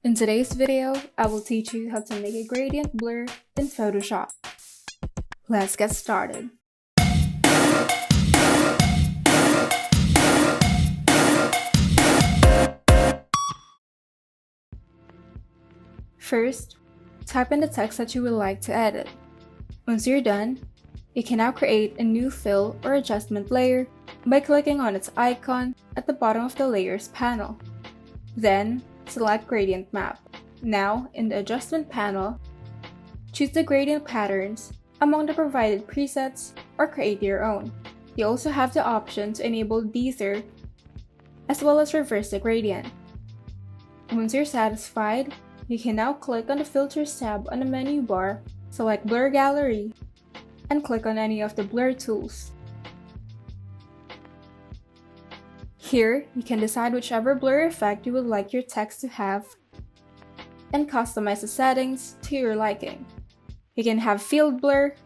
In today's video, I will teach you how to make a gradient blur in Photoshop. Let's get started. First, type in the text that you would like to edit. Once you're done, you can now create a new fill or adjustment layer by clicking on its icon at the bottom of the Layers panel. Then, select Gradient Map. Now, in the Adjustment panel, choose the gradient patterns among the provided presets or create your own. You also have the option to enable Bezier as well as reverse the gradient. Once you're satisfied, you can now click on the Filters tab on the menu bar, select Blur Gallery, and click on any of the blur tools. Here, you can decide whichever blur effect you would like your text to have and customize the settings to your liking. You can have field blur,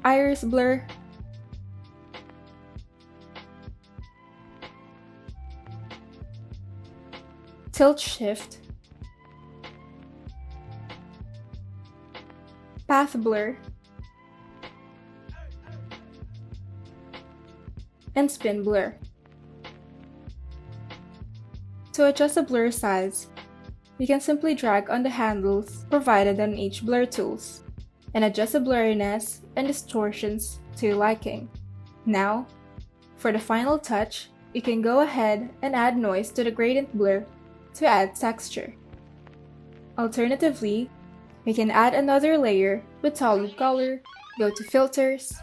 iris blur, tilt shift, path blur, and spin blur. To adjust the blur size, you can simply drag on the handles provided on each blur tools and adjust the blurriness and distortions to your liking. Now, for the final touch, you can go ahead and add noise to the gradient blur to add texture. Alternatively, we can add another layer with solid color, go to Filters,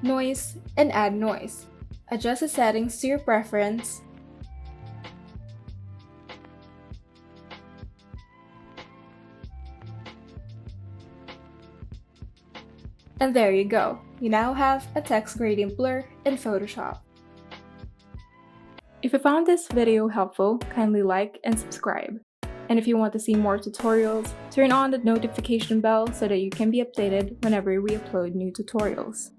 Noise, and add noise. Adjust the settings to your preference, and there you go. You now have a text gradient blur in Photoshop. If you found this video helpful, kindly like and subscribe. And if you want to see more tutorials, turn on the notification bell so that you can be updated whenever we upload new tutorials.